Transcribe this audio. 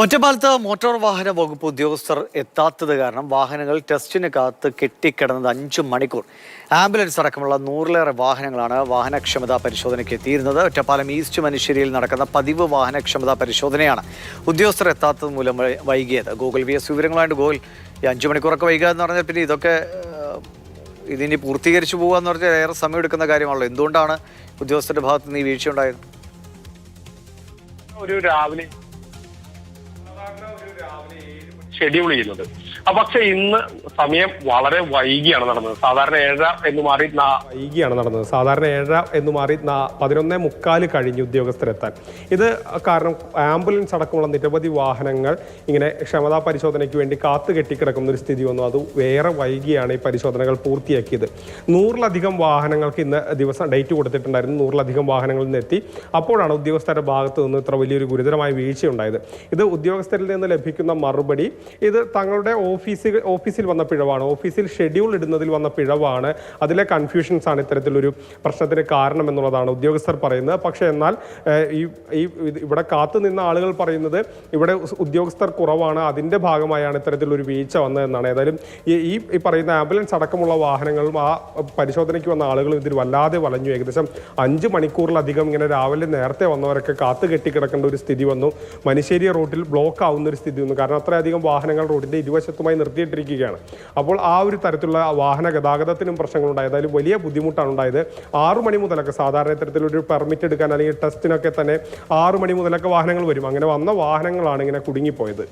ഒറ്റപ്പാലത്ത് മോട്ടോർ വാഹന വകുപ്പ് ഉദ്യോഗസ്ഥർ എത്താത്തത് കാരണം വാഹനങ്ങൾ ടെസ്റ്റിന് കാത്ത് കെട്ടിക്കിടന്നത് 5 മണിക്കൂർ. ആംബുലൻസ് അടക്കമുള്ള 100-ലേറെ വാഹനങ്ങളാണ് വാഹനക്ഷമതാ പരിശോധനയ്ക്ക് എത്തിയിരുന്നത്. ഒറ്റപ്പാലം ഈസ്റ്റ് മനുഷ്യരിയിൽ നടക്കുന്ന പതിവ് വാഹനക്ഷമതാ പരിശോധനയാണ് ഉദ്യോഗസ്ഥർ എത്താത്തത് മൂലം വൈകിയത്. ഗൂഗിൾ VS വിവരങ്ങളായിട്ട് ഗോകുൽ, ഈ 5 മണിക്കൂറൊക്കെ വൈകുക എന്ന് പറഞ്ഞാൽ പിന്നെ ഇതൊക്കെ ഇതിനി പൂർത്തീകരിച്ചു പോകുക എന്ന് പറഞ്ഞാൽ ഏറെ സമയം എടുക്കുന്ന കാര്യമാണല്ലോ. എന്തുകൊണ്ടാണ് ഉദ്യോഗസ്ഥരുടെ ഭാഗത്ത് നിന്ന് ഈ വീഴ്ച ഉണ്ടായത്? രാവിലെ ഷെഡ്യൂൾ ചെയ്യുന്നത്. പക്ഷെ ഇന്ന് സമയം വളരെ വൈകിയാണ് നടന്നത്. സാധാരണ 7:30 എന്ന് മാറി വൈകിയാണ് നടന്നത്. സാധാരണ 7:30 എന്ന് മാറി 11:45 കഴിഞ്ഞു ഉദ്യോഗസ്ഥരെത്താൻ. ഇത് കാരണം ആംബുലൻസ് അടക്കമുള്ള നിരവധി വാഹനങ്ങൾ ഇങ്ങനെ ക്ഷമതാ പരിശോധനയ്ക്ക് വേണ്ടി കാത്തു കെട്ടിക്കിടക്കുന്ന ഒരു സ്ഥിതി വന്നു. അത് വേറെ വൈകിയാണ് ഈ പരിശോധനകൾ പൂർത്തിയാക്കിയത്. 100-ലധികം വാഹനങ്ങൾക്ക് ഇന്ന് ദിവസം ഡേറ്റ് കൊടുത്തിട്ടുണ്ടായിരുന്നു. 100-ലധികം വാഹനങ്ങളിൽ നിന്ന് എത്തി. അപ്പോഴാണ് ഉദ്യോഗസ്ഥരുടെ ഭാഗത്ത് നിന്ന് ഇത്ര വലിയൊരു ഗുരുതരമായ വീഴ്ചയുണ്ടായത്. ഇത് ഉദ്യോഗസ്ഥരിൽ നിന്ന് ലഭിക്കുന്ന മറുപടി, ഇത് തങ്ങളുടെ ഓഫീസിൽ വന്ന പിഴവാണ്, ഓഫീസിൽ ഷെഡ്യൂൾ ഇടുന്നതിൽ വന്ന പിഴവാണ്, അതിലെ കൺഫ്യൂഷൻസ് ആണ് ഇത്തരത്തിലൊരു പ്രശ്നത്തിന് കാരണം എന്നുള്ളതാണ് ഉദ്യോഗസ്ഥർ പറയുന്നത്. പക്ഷേ എന്നാൽ ഇവിടെ കാത്തു നിന്ന ആളുകൾ പറയുന്നത് ഇവിടെ ഉദ്യോഗസ്ഥർ കുറവാണ്, അതിൻ്റെ ഭാഗമായാണ് ഇത്തരത്തിലൊരു വീഴ്ച വന്നതെന്നാണ്. ഏതായാലും ഈ പറയുന്ന ആംബുലൻസ് അടക്കമുള്ള വാഹനങ്ങളും ആ പരിശോധനയ്ക്ക് വന്ന ആളുകളും ഇതിൽ വല്ലാതെ വലഞ്ഞു. ഏകദേശം 5 മണിക്കൂറിലധികം ഇങ്ങനെ രാവിലെ നേരത്തെ വന്നവരൊക്കെ കാത്തു കെട്ടിക്കിടക്കേണ്ട ഒരു സ്ഥിതി വന്നു. മനുശ്ശേരി റൂട്ടിൽ ബ്ലോക്ക് ആവുന്ന ഒരു സ്ഥിതി വന്നു. കാരണം അത്രയധികം വാഹനങ്ങൾ റോഡിൻ്റെ ഇരുവശത്തുമായി നിർത്തിയിട്ടിരിക്കുകയാണ്. അപ്പോൾ ആ ഒരു തരത്തിലുള്ള വാഹന ഗതാഗതത്തിനും പ്രശ്നങ്ങളുണ്ടായി. ഏതായാലും വലിയ ബുദ്ധിമുട്ടാണ് ഉണ്ടായത്. 6 മണി മുതലൊക്കെ സാധാരണ ഇത്തരത്തിലൊരു പെർമിറ്റ് എടുക്കാൻ അല്ലെങ്കിൽ ടെസ്റ്റിനൊക്കെ തന്നെ 6 മണി മുതലൊക്കെ വാഹനങ്ങൾ വരും. അങ്ങനെ വന്ന വാഹനങ്ങളാണ് ഇങ്ങനെ കുടുങ്ങിപ്പോയത്.